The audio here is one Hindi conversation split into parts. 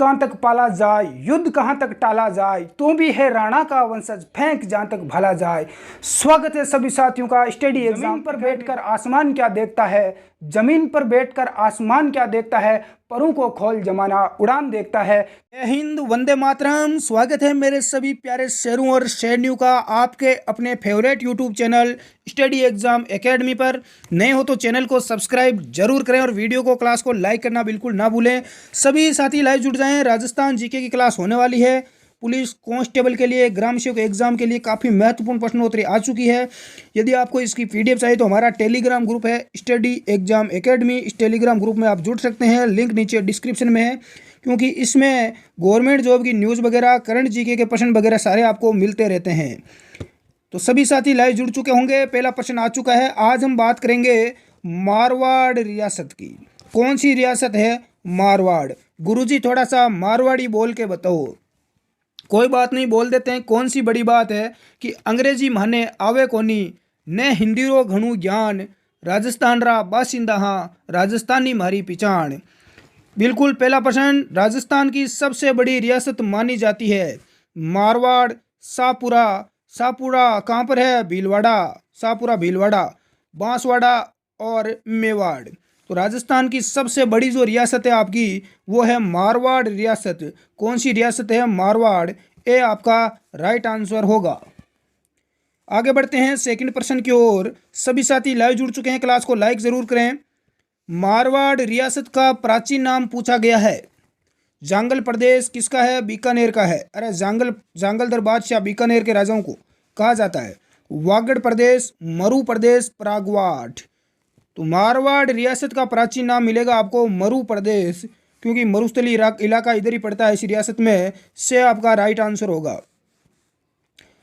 कहाँ तक पाला जाए, युद्ध कहाँ तक टाला जाए, तू भी है राणा का वंशज, फेंक जहाँ तक भला जाए। स्वागत है सभी साथियों का स्टडी एग्जाम पर बैठकर आसमान क्या देखता है, जमीन पर बैठकर आसमान क्या देखता है, परों को खोल जमाना उड़ान देखता है। जय हिंद, वंदे मातरम। स्वागत है मेरे सभी प्यारे शेरों और शेरनियों का आपके अपने favourite YouTube channel study exam academy पर। नए हो तो चैनल को सब्सक्राइब जरूर करें और वीडियो को क्लास को लाइक करना बिल्कुल ना भूलें। सभी साथी लाइव जुड़ जाएं। राजस्थान जीके की क्लास होने वाली है। पुलिस कांस्टेबल के लिए, ग्राम सेवक एग्जाम के लिए काफ़ी महत्वपूर्ण प्रश्नोत्तरी आ चुकी है। यदि आपको इसकी पीडीएफ चाहिए तो हमारा टेलीग्राम ग्रुप है स्टडी एग्जाम एकेडमी। इस टेलीग्राम ग्रुप में आप जुड़ सकते हैं, लिंक नीचे डिस्क्रिप्शन में है, क्योंकि इसमें गवर्नमेंट जॉब की न्यूज़ वगैरह, करंट जीके के प्रश्न वगैरह सारे आपको मिलते रहते हैं। तो सभी साथी लाइव जुड़ चुके होंगे। पहला प्रश्न आ चुका है। आज हम बात करेंगे मारवाड़ रियासत की। कौन सी रियासत है? मारवाड़। गुरुजी थोड़ा सा मारवाड़ी बोल के बताओ। कोई बात नहीं, बोल देते हैं। कौन सी बड़ी बात है कि अंग्रेजी माने आवे कोनी, ने हिंदी रो घणु ज्ञान, राजस्थान रा बासिंदा हाँ, राजस्थानी मारी पिछाण। बिल्कुल पहला प्रश्न, राजस्थान की सबसे बड़ी रियासत मानी जाती है मारवाड़। सापुरा। सापुरा कहाँ पर है? भीलवाड़ा। सापुरा भीलवाड़ा, बांसवाड़ा और मेवाड़। तो राजस्थान की सबसे बड़ी जो रियासत है आपकी वो है मारवाड़ रियासत। कौन सी रियासत है? मारवाड़। ये आपका राइट आंसर होगा। आगे बढ़ते हैं सेकंड प्रश्न की ओर। सभी साथी लाइव जुड़ चुके हैं, क्लास को लाइक जरूर करें। मारवाड़ रियासत का प्राचीन नाम पूछा गया है। जांगल प्रदेश किसका है? बीकानेर का है। अरे जांगलदर बादशाह बीकानेर के राजाओं को कहा जाता है। वागड़ प्रदेश, मरु प्रदेश, प्रागवाट। तो मारवाड़ रियासत का प्राचीन नाम मिलेगा आपको मरु प्रदेश, क्योंकि मरुस्थली इलाका इधर ही पड़ता है इस रियासत में, से आपका राइट आंसर होगा।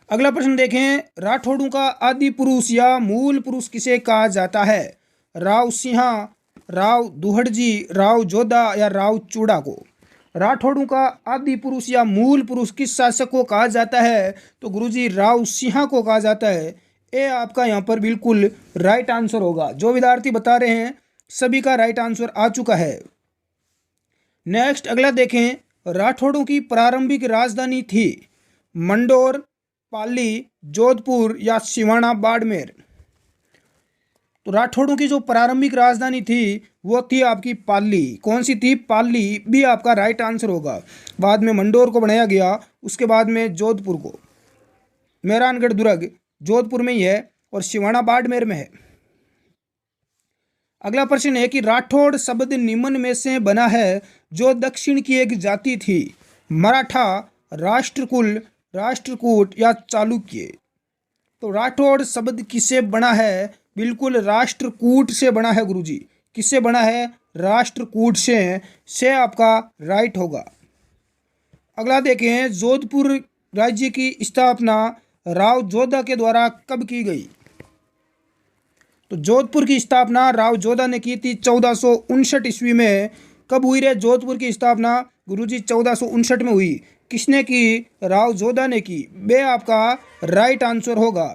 अगला प्रश्न देखें। राठौड़ों का आदि पुरुष या मूल पुरुष किसे कहा जाता है? राव सिंहा, राव दुहड़जी, राव जोधा या राव चूड़ा को। राठौड़ों का आदि पुरुष या मूल पुरुष किस शासक को कहा जाता है? तो गुरुजी राव सिंहा को कहा जाता है। ये आपका यहाँ पर बिल्कुल राइट आंसर होगा। जो विद्यार्थी बता रहे हैं सभी का राइट आंसर आ चुका है। नेक्स्ट अगला देखें। राठौड़ों की प्रारंभिक राजधानी थी मंडोर, पाली, जोधपुर या सिवाना, बाड़मेर। तो राठौड़ों की जो प्रारंभिक राजधानी थी वो थी आपकी पाली। कौन सी थी? पाली भी आपका राइट आंसर होगा। बाद में मंडोर को बनाया गया, उसके बाद में जोधपुर को। मेहरानगढ़ दुर्ग जोधपुर में ही है और सिवाना बाड़मेर में है। अगला प्रश्न है कि राठौड़ शब्द निम्न में से बना है जो दक्षिण की एक जाति थी। मराठा, राष्ट्रकुल, राष्ट्रकूट या चालुक्य। तो राठौड़ शब्द किससे बना है? बिल्कुल राष्ट्रकूट से बना है गुरुजी। किससे बना है? राष्ट्रकूट से आपका राइट होगा। अगला देखें। जोधपुर राज्य की स्थापना राव जोधा के द्वारा कब की गई? तो जोधपुर की स्थापना राव जोधा ने की थी 1459 ईस्वी में। कब हुई रे जोधपुर की स्थापना? गुरुजी 1459 में हुई। किसने की? राव जोधा ने की। बे आपका राइट आंसर होगा।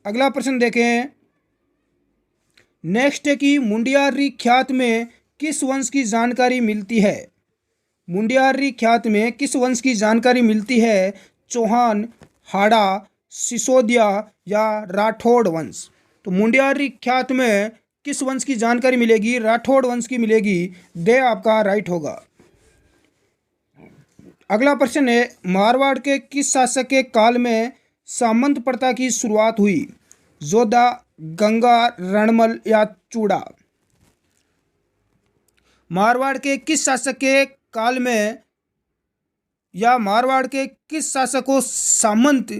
अगला प्रश्न देखें। नेक्स्ट है कि मुंडियारी ख्यात में किस वंश की जानकारी मिलती है? मुंडियारी ख्यात में किस वंश की जानकारी मिलती है? चौहान, हाड़ा, सिसोदिया या राठौड़ वंश। तो मुंडियारी ख्यात में किस वंश की जानकारी मिलेगी? राठौड़ वंश की मिलेगी। दे आपका राइट होगा। अगला प्रश्न है। मारवाड़ के किस शासक के काल में सामंत प्रथा की शुरुआत हुई? जोधा, गंगा, रणमल या चूड़ा। मारवाड़ के किस शासक के काल में या मारवाड़ के किस शासक को सामंत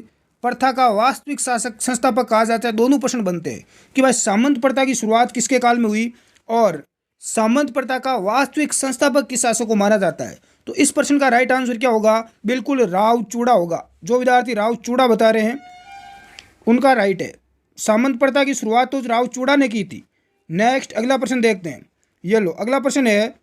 प्रथा का वास्तविक शासक संस्थापक कहा जाता है? दोनों प्रश्न बनते हैं कि भाई सामंत प्रथा की शुरुआत किसके काल में हुई और सामंत प्रथा का वास्तविक संस्थापक किस शासक को माना जाता है। तो इस प्रश्न का राइट आंसर क्या होगा? बिल्कुल राव चूड़ा होगा। जो विद्यार्थी राव चूड़ा बता रहे हैं उनका राइट है। सामंत प्रथा की शुरुआत तो राव चूड़ा ने की थी। नेक्स्ट अगला प्रश्न देखते हैं। ये लो, अगला प्रश्न है।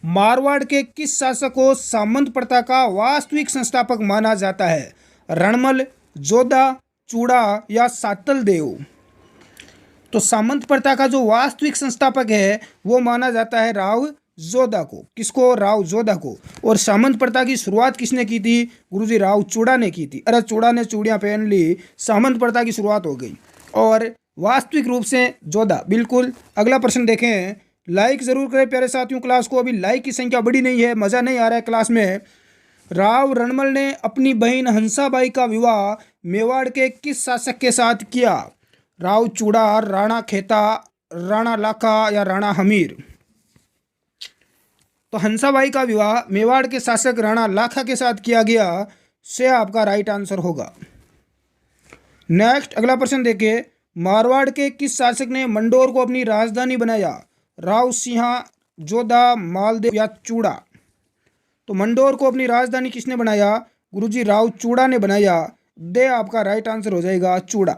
मारवाड़ के किस शासक को सामंत प्रथा का वास्तविक संस्थापक माना जाता है? रणमल, जोधा, चूड़ा या सातल देव। तो सामंत प्रथा का जो वास्तविक संस्थापक है वो माना जाता है राव जोधा को। किसको? राव जोधा को। और सामंत प्रथा की शुरुआत किसने की थी? गुरुजी राव चूड़ा ने की थी। अरे चूड़ा ने चूड़ियाँ पहन ली, सामंत प्रथा की शुरुआत हो गई। और वास्तविक रूप से जोधा, बिल्कुल। अगला प्रश्न देखें। लाइक जरूर करें प्यारे साथियों क्लास को, अभी लाइक की संख्या बड़ी नहीं है, मज़ा नहीं आ रहा है क्लास में। राव रणमल ने अपनी बहन हंसाबाई का विवाह मेवाड़ के किस शासक के साथ किया? राव चूड़ा, राणा खेता, राणा लाखा या राणा हमीर? तो हंसाबाई का विवाह मेवाड़ के शासक राणा लाखा के साथ किया गया, से आपका राइट आंसर होगा। नेक्स्ट अगला प्रश्न देखिए। मारवाड़ के किस शासक ने मंडोर को अपनी राजधानी बनाया? राव सिंहा, जोधा, मालदेव या चूड़ा? तो मंडोर को अपनी राजधानी किसने बनाया? गुरुजी राव चूड़ा ने बनाया। दे आपका राइट आंसर हो जाएगा चूड़ा।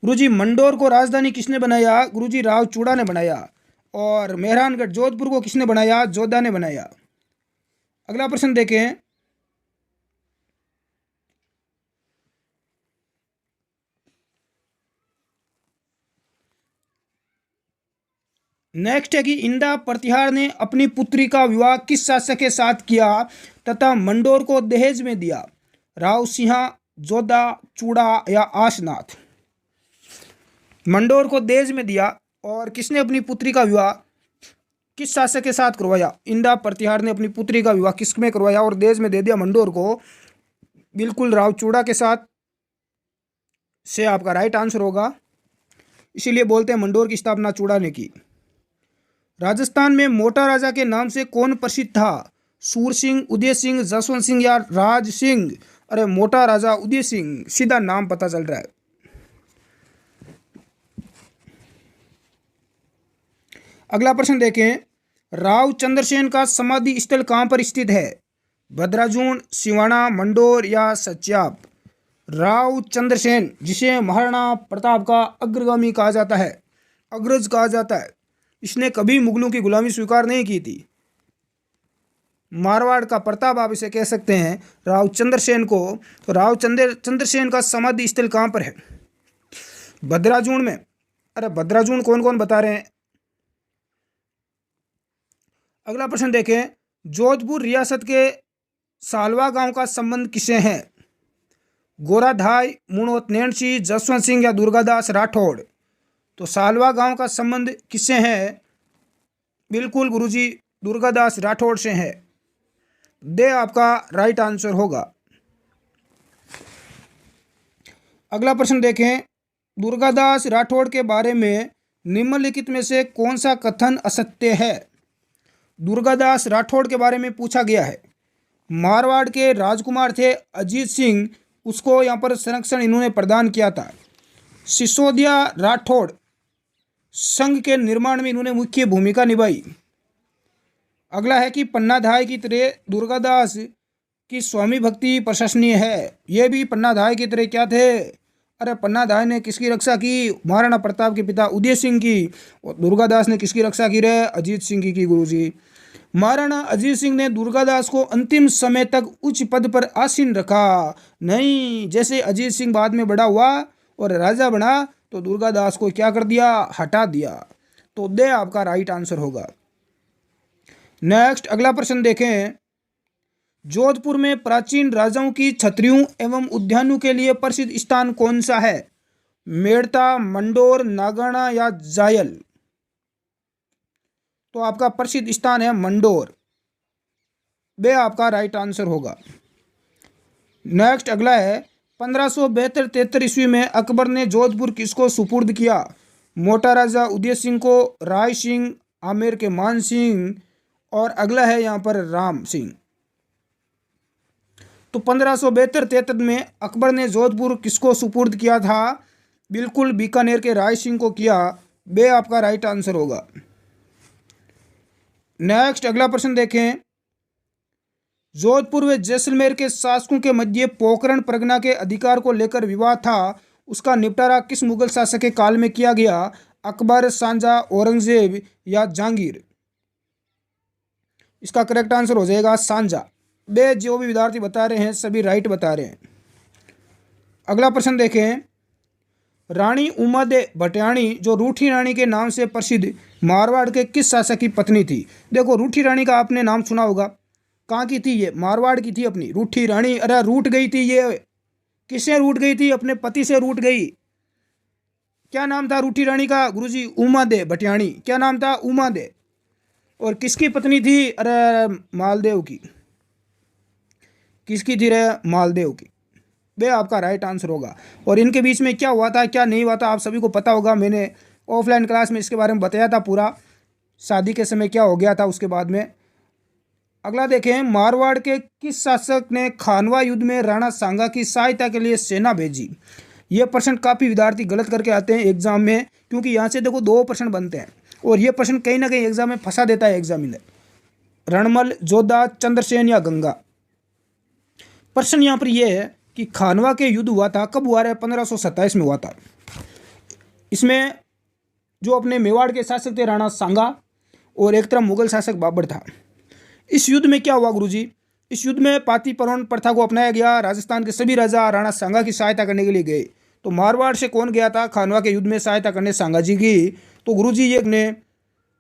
गुरुजी मंडोर को राजधानी किसने बनाया? गुरुजी राव चूड़ा ने बनाया। और मेहरानगढ़ जोधपुर को किसने बनाया? जोधा ने बनाया। अगला प्रश्न देखें। नेक्स्ट है कि इंदा प्रतिहार ने अपनी पुत्री का विवाह किस शासक के साथ किया तथा मंडोर को दहेज में दिया? राव सिंहा, जोधा, चूड़ा या आसनाथ? मंडोर को दहेज में दिया। और किसने अपनी पुत्री का विवाह किस शासक के साथ करवाया? इंदा प्रतिहार ने अपनी पुत्री का विवाह किस में करवाया और दहेज में दे दिया मंडोर को? बिल्कुल राव चूड़ा के साथ, से आपका राइट आंसर होगा। इसीलिए बोलते हैं मंडोर की स्थापना चूड़ा ने की। राजस्थान में मोटा राजा के नाम से कौन प्रसिद्ध था? सूर सिंह, उदय सिंह, जसवंत सिंह या राज सिंह? अरे मोटा राजा उदय सिंह, सीधा नाम पता चल रहा है। अगला प्रश्न देखें। राव चंद्रसेन का समाधि स्थल कहाँ पर स्थित है? भद्राजून, सिवाना, मंडोर या सच्याप? राव चंद्रसेन, जिसे महाराणा प्रताप का अग्रगामी कहा जाता है, अग्रज कहा जाता है, इसने कभी मुगलों की गुलामी स्वीकार नहीं की थी। मारवाड़ का प्रताप आप इसे कह सकते हैं, राव चंद्रसेन को। तो राव चंद्रसेन का समाधि स्थल कहाँ पर है? भद्राजून में। अरे भद्राजून कौन कौन बता रहे हैं? अगला प्रश्न देखें। जोधपुर रियासत के सालवा गांव का संबंध किससे है? गोराधाय, मुणोत नैणसी, जसवंत सिंह या दुर्गादास राठौड़? तो सालवा गांव का संबंध किससे है? बिल्कुल गुरुजी दुर्गादास राठौड़ से है। दे आपका राइट आंसर होगा। अगला प्रश्न देखें। दुर्गादास राठौड़ के बारे में निम्नलिखित में से कौन सा कथन असत्य है? दुर्गादास राठौड़ के बारे में पूछा गया है। मारवाड़ के राजकुमार थे अजीत सिंह, उसको यहाँ पर संरक्षण इन्होंने प्रदान किया था। सिसोदिया राठौड़ संघ के निर्माण में इन्होंने मुख्य भूमिका निभाई। अगला है कि पन्नाधाय की तरह दुर्गादास की स्वामी भक्ति प्रशंसनीय है। ये भी पन्नाधाय की तरह क्या थे? अरे पन्नाधाय ने किसकी रक्षा की? महाराणा प्रताप के पिता उदय सिंह की। और दुर्गादास ने किसकी रक्षा की रे? अजीत सिंह की गुरुजी। महाराणा अजीत सिंह ने दुर्गादास को अंतिम समय तक उच्च पद पर आसीन रखा। नहीं, जैसे अजीत सिंह बाद में बड़ा हुआ और राजा बना तो दुर्गादास को क्या कर दिया? हटा दिया। तो दे आपका राइट आंसर होगा। नेक्स्ट अगला प्रश्न देखें। जोधपुर में प्राचीन राजाओं की छतरियों एवं उद्यानों के लिए प्रसिद्ध स्थान कौन सा है? मेड़ता, मंडोर, नागाना या जायल? तो आपका प्रसिद्ध स्थान है मंडोर। वे आपका राइट आंसर होगा। नेक्स्ट अगला है। 1572-73 ईस्वी में अकबर ने जोधपुर किसको सुपुर्द किया? मोटा राजा उदय सिंह को, राय सिंह, आमेर के मान सिंह, और अगला है यहाँ पर राम सिंह। तो 1572-73 में अकबर ने जोधपुर किसको सुपुर्द किया था? बिल्कुल बीकानेर के राय सिंह को किया। वे आपका राइट आंसर होगा। नेक्स्ट अगला प्रश्न देखें। जोधपुर व जैसलमेर के शासकों के मध्य पोखरण परगना के अधिकार को लेकर विवाद था, उसका निपटारा किस मुगल शासक के काल में किया गया? अकबर, सांझा, औरंगजेब या जहांगीर? इसका करेक्ट आंसर हो जाएगा सांझा। वे जो भी विद्यार्थी बता रहे हैं सभी राइट बता रहे हैं। अगला प्रश्न देखें। रानी उमादे भटियाणी जो रूठी रानी के नाम से प्रसिद्ध मारवाड़ के किस शासक की पत्नी थी? देखो रूठी रानी का आपने नाम सुना होगा, कहाँ की थी ये? मारवाड़ की थी अपनी रूठी रानी। अरे रूठ गई थी ये, किससे रूठ गई थी? अपने पति से रूठ गई। क्या नाम था रूठी रानी का गुरुजी? उमादे भटियाणी। क्या नाम था? उमादे। और किसकी पत्नी थी? अरे मालदेव की। किसकी थी रे? मालदेव की। वे आपका राइट आंसर होगा। और इनके बीच में क्या हुआ था क्या नहीं हुआ था आप सभी को पता होगा, मैंने ऑफलाइन क्लास में इसके बारे में बताया था पूरा, शादी के समय क्या हो गया था उसके बाद में। अगला देखें, मारवाड़ के किस शासक ने खानवा युद्ध में राणा सांगा की सहायता के लिए सेना भेजी? ये प्रश्न काफ़ी विद्यार्थी गलत करके आते हैं एग्जाम में, क्योंकि यहाँ से देखो 2 प्रश्न बनते हैं और ये प्रश्न कहीं ना कहीं एग्जाम में फंसा देता है एग्जामिनर। रणमल, जोधा, चंद्रसेन या गंगा? प्रश्न यहाँ पर यह है कि खानवा के युद्ध हुआ था, कब हुआ है? 1527 में हुआ था। इसमें जो अपने मेवाड़ के शासक थे राणा सांगा और एक तरफ मुगल शासक बाबर था। इस युद्ध में क्या हुआ गुरुजी? इस युद्ध में पाती परवन प्रथा को अपनाया गया। राजस्थान के सभी राजा राणा सांगा की सहायता करने के लिए गए। तो मारवाड़ से कौन गया था खानवा के युद्ध में सहायता करने? सांगा जी की। तो गुरुजी ये ने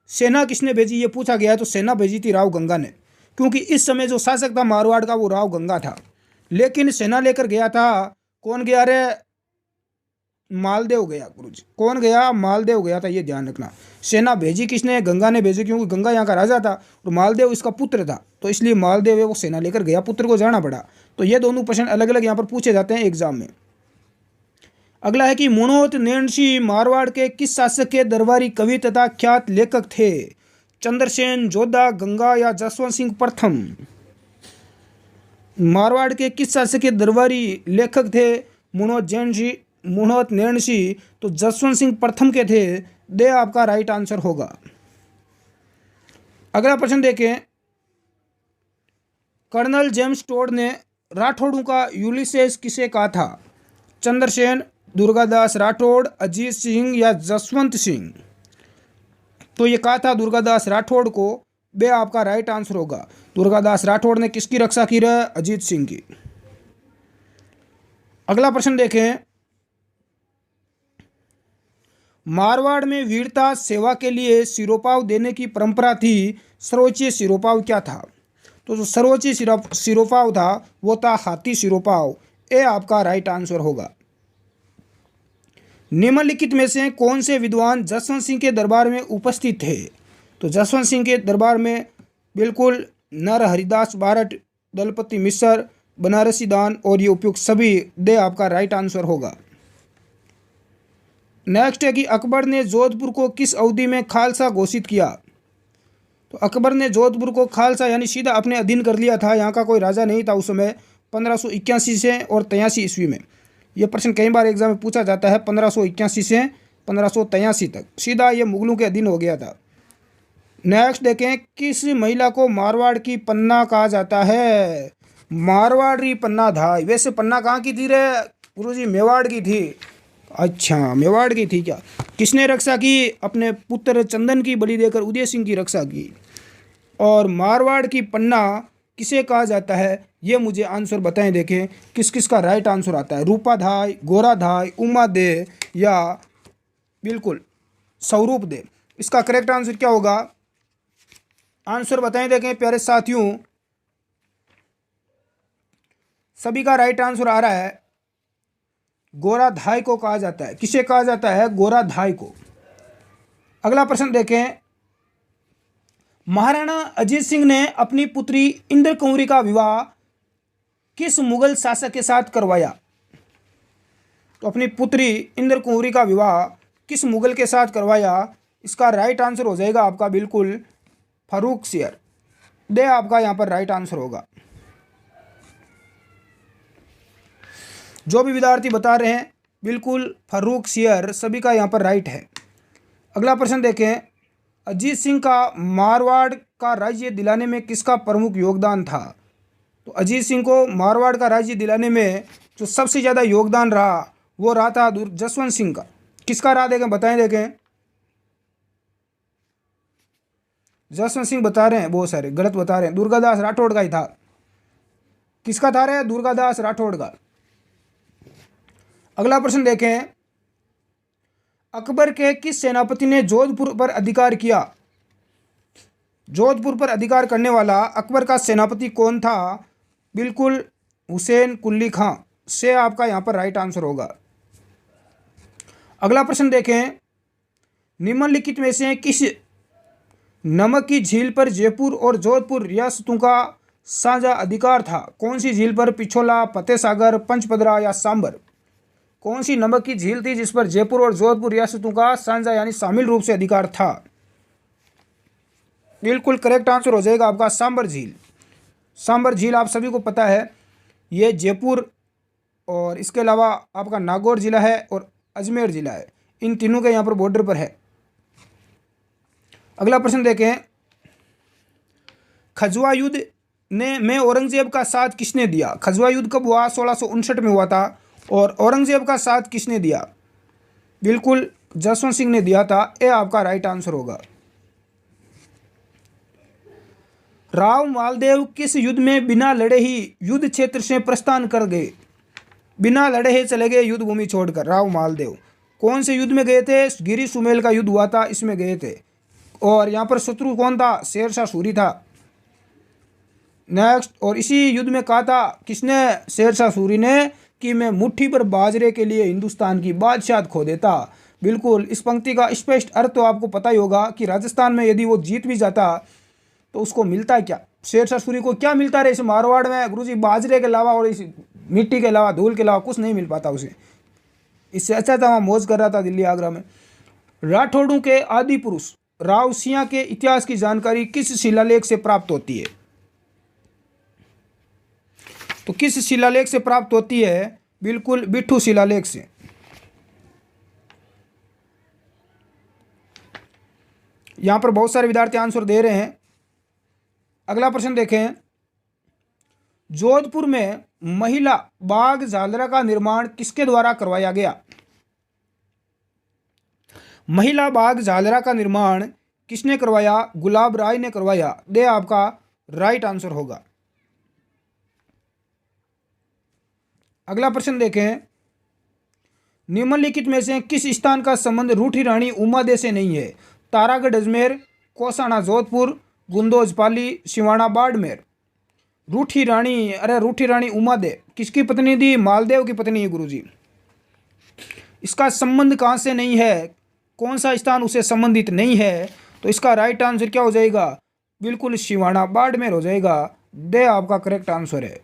सेना किसने भेजी ये पूछा गया है, तो सेना भेजी थी राव गंगा ने, क्योंकि इस समय जो शासक था मारवाड़ का वो राव गंगा था। लेकिन सेना लेकर गया था कौन? गया रे? मालदेव गया गुरुजी। कौन गया? मालदेव गया था, ये ध्यान रखना। सेना भेजी किसने? गंगा ने भेजी, क्योंकि गंगा यहाँ का राजा था और मालदेव इसका पुत्र था, तो इसलिए मालदेव है वो सेना लेकर गया, पुत्र को जाना पड़ा। तो ये दोनों प्रश्न अलग अलग यहाँ पर पूछे जाते हैं एग्जाम में। अगला है कि मुणोत नैनसी मारवाड़ के किस शासक के दरबारी कवि तथा ख्यात लेखक थे? चंद्रसेन, जोधा, गंगा या जसवंत सिंह प्रथम? मारवाड़ के किस शासक के दरबारी लेखक थे मुणोत नैनसी? तो जसवंत सिंह प्रथम के थे। दे आपका राइट आंसर होगा। अगला प्रश्न देखें, कर्नल जेम्स टोड ने राठौड़ों का यूलिसेस किसे कहा था? चंद्रसेन, दुर्गादास राठौड़, अजीत सिंह या जसवंत सिंह? तो ये कहा था दुर्गादास राठौड़ को। बे आपका राइट आंसर होगा। दुर्गादास राठौड़ ने किसकी रक्षा की है? अजीत सिंह की। अगला प्रश्न देखें, मारवाड़ में वीरता सेवा के लिए सिरोपाव देने की परंपरा थी, सर्वोच्च सिरोपाव क्या था? तो जो सर्वोच्च सिरोपाव था वो था हाथी सिरोपाव। ए आपका राइट आंसर होगा। निम्नलिखित में से कौन से विद्वान जसवंत सिंह के दरबार में उपस्थित थे? तो जसवंत सिंह के दरबार में बिल्कुल नर हरिदास बारट, दलपति मिश्र, बनारसी दान और ये उपयुक्त सभी। दे आपका राइट आंसर होगा। नेक्स्ट है कि अकबर ने जोधपुर को किस अवधि में खालसा घोषित किया? तो अकबर ने जोधपुर को खालसा यानी सीधा अपने अधीन कर लिया था। यहाँ का कोई राजा नहीं था उस समय। 1581 से और 83 ईस्वी में। यह प्रश्न कई बार एग्जाम में पूछा जाता है। 1581 से 1583 तक सीधा ये मुगलों के अधीन हो गया था। नेक्स्ट देखें, किस महिला को मारवाड़ की पन्ना कहा जाता है? मारवाड़ी पन्ना धाई। वैसे पन्ना कहाँ की थी रे गुरुजी? मेवाड़ की थी। अच्छा मेवाड़ की थी क्या? किसने रक्षा की? अपने पुत्र चंदन की बलि देकर उदय सिंह की रक्षा की। और मारवाड़ की पन्ना किसे कहा जाता है ये मुझे आंसर बताएं। देखें किस किस का राइट आंसर आता है। रूपाधाय, गोराधाय, उमादे या बिल्कुल स्वरूप दे। इसका करेक्ट आंसर क्या होगा? आंसर बताएं। देखें प्यारे साथियों, सभी का राइट आंसर आ रहा है। गोराधाय को कहा जाता है। किसे कहा जाता है? गोराधाय को। अगला प्रश्न देखें, महाराणा अजीत सिंह ने अपनी पुत्री इंद्र कुंवरी का विवाह किस मुगल शासक के साथ करवाया? तो अपनी पुत्री इंद्र कुंवरी का विवाह किस मुगल के साथ करवाया? इसका राइट आंसर हो जाएगा आपका बिल्कुल फारूक शेर। दे आपका यहाँ पर राइट आंसर होगा। जो भी विद्यार्थी बता रहे हैं बिल्कुल फारूक शेर, सभी का यहाँ पर राइट है। अगला प्रश्न देखें, अजीत सिंह का मारवाड़ का राज्य दिलाने में किसका प्रमुख योगदान था? तो अजीत सिंह को मारवाड़ का राज्य दिलाने में जो सबसे ज़्यादा योगदान रहा वो रहा था जसवंत सिंह का। किसका रहा? देखें बताएं। देखें जसवंत सिंह बता रहे हैं, बहुत सारे गलत बता रहे हैं। दुर्गादास राठौड़ का ही था। किसका था रे? दुर्गादास राठौड़ का। अगला प्रश्न देखें, अकबर के किस सेनापति ने जोधपुर पर अधिकार किया? जोधपुर पर अधिकार करने वाला अकबर का सेनापति कौन था? बिल्कुल हुसैन कुली खां से आपका यहाँ पर राइट आंसर होगा। अगला प्रश्न देखें, निम्नलिखित में से किस नमक की झील पर जयपुर और जोधपुर रियासतों का साझा अधिकार था? कौन सी झील पर? पिछोला, फतेह सागर, पंचपदरा या सांबर? कौन सी नमक की झील थी जिस पर जयपुर और जोधपुर रियासतों का साझा यानी शामिल रूप से अधिकार था? बिल्कुल करेक्ट आंसर हो जाएगा आपका सांबर झील। सांबर झील आप सभी को पता है, ये जयपुर और इसके अलावा आपका नागौर जिला है और अजमेर जिला है, इन तीनों के यहाँ पर बॉर्डर पर है। अगला प्रश्न देखें, खजवा युद्ध में औरंगजेब का साथ किसने दिया? खजवा युद्ध कब हुआ? 1659 में हुआ था। और औरंगजेब का साथ किसने दिया? बिल्कुल जसवंत सिंह ने दिया था। ये आपका राइट आंसर होगा। राव मालदेव किस युद्ध में बिना लड़े ही युद्ध क्षेत्र से प्रस्थान कर गए? बिना लड़े ही चले गए युद्ध भूमि छोड़कर राव मालदेव। कौन से युद्ध में गए थे? गिरी सुमेल का युद्ध हुआ था, इसमें गए थे। और यहाँ पर शत्रु कौन था? शेरशाह सूरी था। नेक्स्ट, और इसी युद्ध में कहा था किसने? शेरशाह सूरी ने कि मैं मुट्ठी पर बाजरे के लिए हिंदुस्तान की बादशाहत खो देता। बिल्कुल, इस पंक्ति का स्पष्ट अर्थ तो आपको पता ही होगा कि राजस्थान में यदि वो जीत भी जाता तो उसको मिलता क्या? शेरशाह सूरी को क्या मिलता रहे? इस मारवाड़ में गुरुजी बाजरे के अलावा और इस मिट्टी के अलावा, धूल के अलावा कुछ नहीं मिल पाता उसे। इससे अच्छा था वहाँ मौज कर रहा था दिल्ली आगरा में। राठौड़ों के आदि पुरुष राव सिंह के इतिहास की जानकारी किस शिलालेख से प्राप्त होती है? तो किस शिलालेख से प्राप्त होती है? बिल्कुल बिट्ठू शिलालेख से। यहां पर बहुत सारे विद्यार्थी आंसर दे रहे हैं। अगला प्रश्न देखें, जोधपुर में महिला बाग झालरा का निर्माण किसके द्वारा करवाया गया? महिला बाग झालरा का निर्माण किसने करवाया? गुलाब राय ने करवाया। दे आपका राइट आंसर होगा। अगला प्रश्न देखें, निम्नलिखित में से किस स्थान का संबंध रूठी रानी उमादे से नहीं है? तारागढ़ अजमेर, कोसाना जोधपुर, गुंदोज पाली, सिवाना बाड़मेर। रूठी रानी, अरे रूठी रानी उमादे किसकी पत्नी थी? मालदेव की पत्नी है गुरुजी। इसका संबंध कहाँ से नहीं है? कौन सा स्थान उसे संबंधित नहीं है? तो इसका राइट आंसर क्या हो जाएगा? बिल्कुल सिवाना बाड़मेर हो जाएगा। दे आपका करेक्ट आंसर है।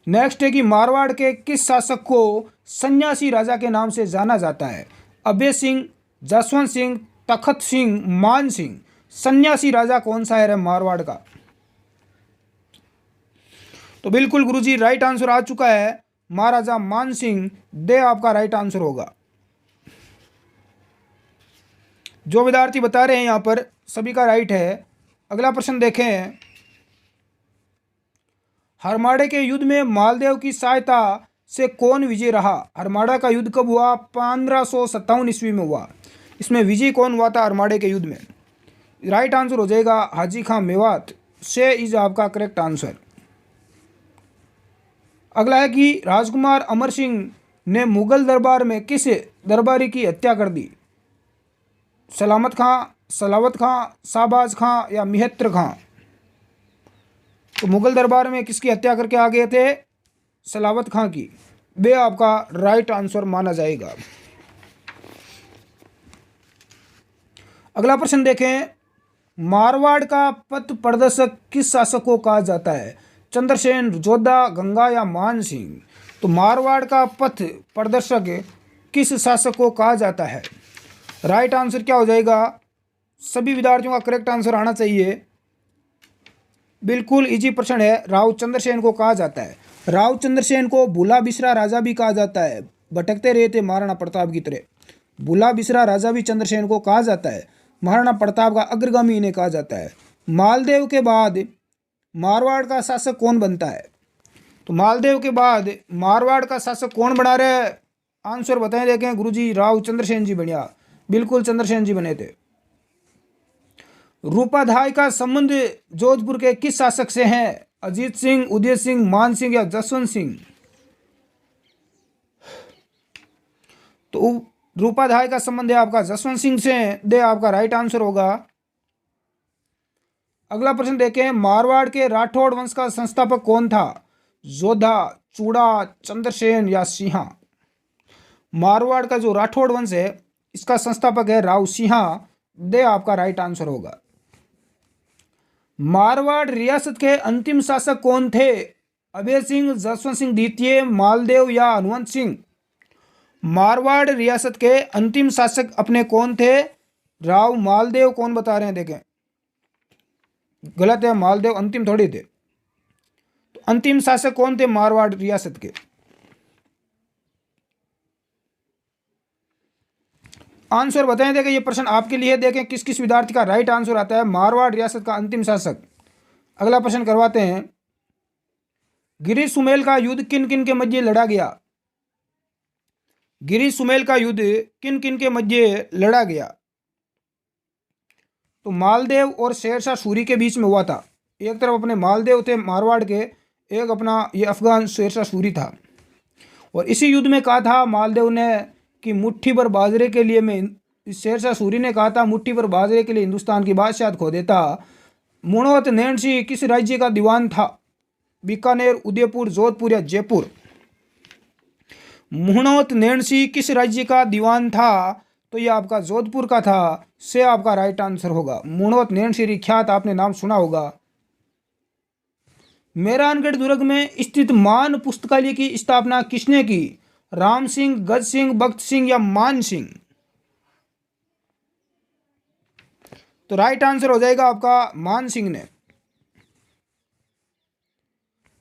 नेक्स्ट है कि मारवाड़ के किस शासक को सन्यासी राजा के नाम से जाना जाता है? अभय सिंह, जसवंत सिंह, तखत सिंह, मान सिंह। सन्यासी राजा कौन सा है मारवाड़ का? तो बिल्कुल गुरुजी राइट आंसर आ चुका है, महाराजा मान सिंह। दे आपका राइट आंसर होगा। जो विद्यार्थी बता रहे हैं यहां पर सभी का राइट है। अगला प्रश्न देखें, हरमाड़े के युद्ध में मालदेव की सहायता से कौन विजय रहा? हरमाड़ा का युद्ध कब हुआ? 1557 ईस्वी में हुआ। इसमें विजय कौन हुआ था हरमाड़े के युद्ध में? राइट आंसर हो जाएगा हाजी खां मेवात। से इज आपका करेक्ट आंसर। अगला है कि राजकुमार अमर सिंह ने मुगल दरबार में किस दरबारी की हत्या कर दी? सलामत खां, सलावत खां, शाहबाज खां या मिहत्र खां? तो मुगल दरबार में किसकी हत्या करके आ गए थे? सलावत खां की। वे आपका राइट आंसर माना जाएगा। अगला प्रश्न देखें, मारवाड़ का पथ प्रदर्शक किस शासक को कहा जाता है? चंद्रसेन, जोधा, गंगा या मान सिंह? तो मारवाड़ का पथ प्रदर्शक किस शासक को कहा जाता है? राइट आंसर क्या हो जाएगा? सभी विद्यार्थियों का करेक्ट आंसर आना चाहिए। बिल्कुल इजी प्रश्न है। राव चंद्रसेन को कहा जाता है। राव चंद्रसेन को भूला बिसरा राजा भी कहा जाता है। भटकते रहे थे महाराणा प्रताप की तरह। भूला बिसरा राजा भी चंद्रसेन को कहा जाता है। महाराणा प्रताप का अग्रगामी इन्हें कहा जाता है। मालदेव के बाद मारवाड़ का शासक कौन बनता है? तो मालदेव के बाद मारवाड़ का शासक कौन बना रहे? आंसर बताएं। देखें गुरुजी, राव चंद्रसेन जी बनिया। बिल्कुल चंद्रसेन जी बने थे। रूपाधाय का संबंध जोधपुर के किस शासक से है? अजीत सिंह, उदय सिंह, मान सिंह या जसवंत सिंह? तो द्रुपदाय का संबंध है आपका जसवंत सिंह से, दे आपका राइट आंसर होगा। अगला प्रश्न देखें, मारवाड़ के राठौड़ वंश का संस्थापक कौन था? जोधा, चूड़ा, चंद्रसेन या सिंहा? मारवाड़ का जो राठौड़ वंश है इसका संस्थापक है राव सिंहा, दे आपका राइट आंसर होगा। मारवाड़ रियासत के अंतिम शासक कौन थे? अभय सिंह, जसवंत सिंह द्वितीय, मालदेव या हनुवंत सिंह? मारवाड़ रियासत के अंतिम शासक अपने कौन थे? राव मालदेव। कौन बता रहे हैं देखें, गलत है, मालदेव अंतिम थोड़ी थे। तो अंतिम शासक कौन थे मारवाड़ रियासत के? आंसर बताएं। देखें ये प्रश्न आपके लिए, देखें किस किस विद्यार्थी का राइट आंसर आता है मारवाड़ रियासत का अंतिम शासक। अगला प्रश्न करवाते हैं, गिरी सुमेल का युद्ध किन किन के मध्य लड़ा गया? गिरी सुमेल का युद्ध किन किन के मध्य लड़ा गया? तो मालदेव और शेरशाह सूरी के बीच में हुआ था। एक तरफ अपने मालदेव थे मारवाड़ के, एक अपना ये अफगान शेरशाह सूरी था। और इसी युद्ध में कहा था मालदेव ने कि मुट्ठी भर बाजरे के लिए मैं, शेरशाह सूरी ने कहा था मुट्ठी भर बाजरे के लिए हिंदुस्तान की बादशाहत खो देता। मुणोत नैन सिंह किस राज्य का दीवान था? बीकानेर, उदयपुर, जोधपुर या जयपुर? मुणोत नैन सिंह किस राज्य का दीवान था? तो यह आपका जोधपुर का था, से आपका राइट आंसर होगा। मुणोत नैन सिंह ख्यात आपने नाम सुना होगा। मेहरानगढ़ दुर्ग में स्थित मान पुस्तकालय की स्थापना किसने की? राम सिंह, गज सिंह, भक्त सिंह या मान सिंह? तो राइट आंसर हो जाएगा आपका मान सिंह ने।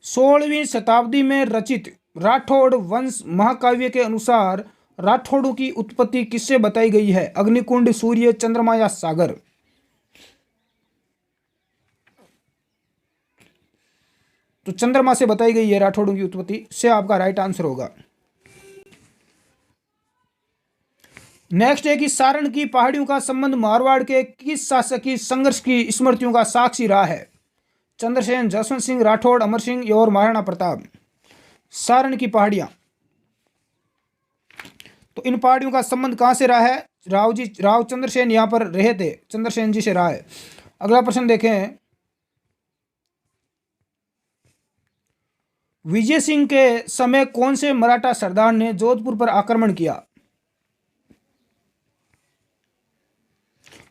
16वीं शताब्दी में रचित राठौड़ वंश महाकाव्य के अनुसार राठौड़ों की उत्पत्ति किससे बताई गई है? अग्निकुंड, सूर्य, चंद्रमा या सागर? तो चंद्रमा से बताई गई है राठौड़ों की उत्पत्ति, से आपका राइट आंसर होगा। नेक्स्ट है कि सारण की पहाड़ियों का संबंध मारवाड़ के किस शासक की संघर्ष की स्मृतियों का साक्षी रहा है? चंद्रसेन, जसवंत सिंह, राठौड़, अमर सिंह और महाराणा प्रताप? सारण की पहाड़ियां, तो इन पहाड़ियों का संबंध कहां से रहा है? राव चंद्रसेन यहां पर रहे थे, चंद्रसेन जी से रहा है। अगला प्रश्न देखें, विजय सिंह के समय कौन से मराठा सरदार ने जोधपुर पर आक्रमण किया?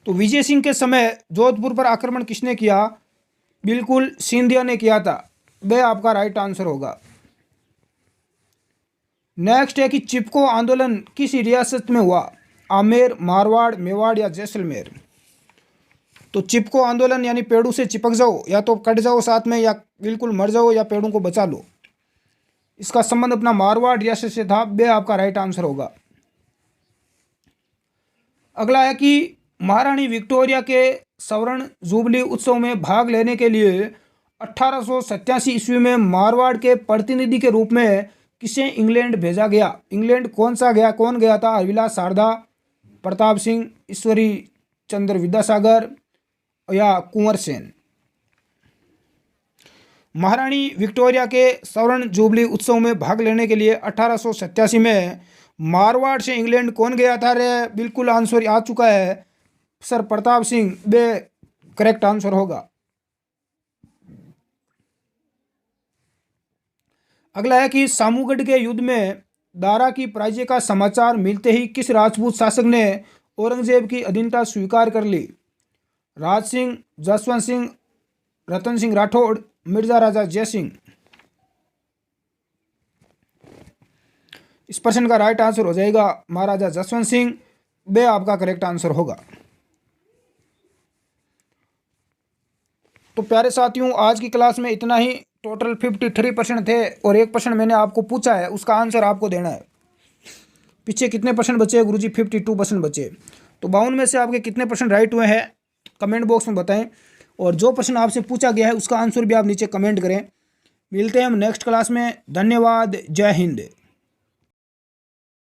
तो विजय सिंह के समय जोधपुर पर आक्रमण किसने किया? बिल्कुल सिंधिया ने किया था, वह आपका राइट आंसर होगा। नेक्स्ट है कि चिपको आंदोलन किस रियासत में हुआ? आमेर, मारवाड़, मेवाड़ या जैसलमेर? तो चिपको आंदोलन यानी पेड़ों से चिपक जाओ, या तो कट जाओ साथ में, या बिल्कुल मर जाओ, या पेड़ों को बचा लो। इसका संबंध अपना मारवाड़ रियासत से था, वह आपका राइट आंसर होगा। अगला है कि महारानी विक्टोरिया के स्वर्ण जुबली उत्सव में भाग लेने के लिए 1887 ईस्वी में मारवाड़ के प्रतिनिधि के रूप में किसे इंग्लैंड भेजा गया? इंग्लैंड कौन सा गया, कौन गया था? हरविलास शारदा, प्रताप सिंह, ईश्वरी चंद्र विद्यासागर या कुंवर सेन? महारानी विक्टोरिया के स्वर्ण जुबली उत्सव में भाग लेने के लिए 1887 में मारवाड़ से इंग्लैंड कौन गया था? रे बिल्कुल आंसर आ चुका है sir, Pratap Singh, way correct answer होगा। अगला है कि सामूगढ़ के युद्ध में दारा की पराजय का समाचार मिलते ही किस राजपूत शासक ने औरंगजेब की अधीनता स्वीकार कर ली? राज सिंह, जसवंत सिंह, रतन सिंह राठौड़, मिर्जा राजा जय सिंह? इस प्रश्न का राइट आंसर हो जाएगा महाराजा जसवंत सिंह, वे आपका करेक्ट आंसर होगा। तो प्यारे साथियों, आज की क्लास में इतना ही। टोटल 53 प्रश्न थे और एक प्रश्न मैंने आपको पूछा है, उसका आंसर आपको देना है। पीछे कितने प्रश्न बचे गुरुजी? 52 प्रश्न बचे। तो 52 में से आपके कितने प्रश्न राइट हुए हैं कमेंट बॉक्स में बताएं, और जो प्रश्न आपसे पूछा गया है उसका आंसर भी आप नीचे कमेंट करें। मिलते हैं हम नेक्स्ट क्लास में। धन्यवाद। जय हिंद।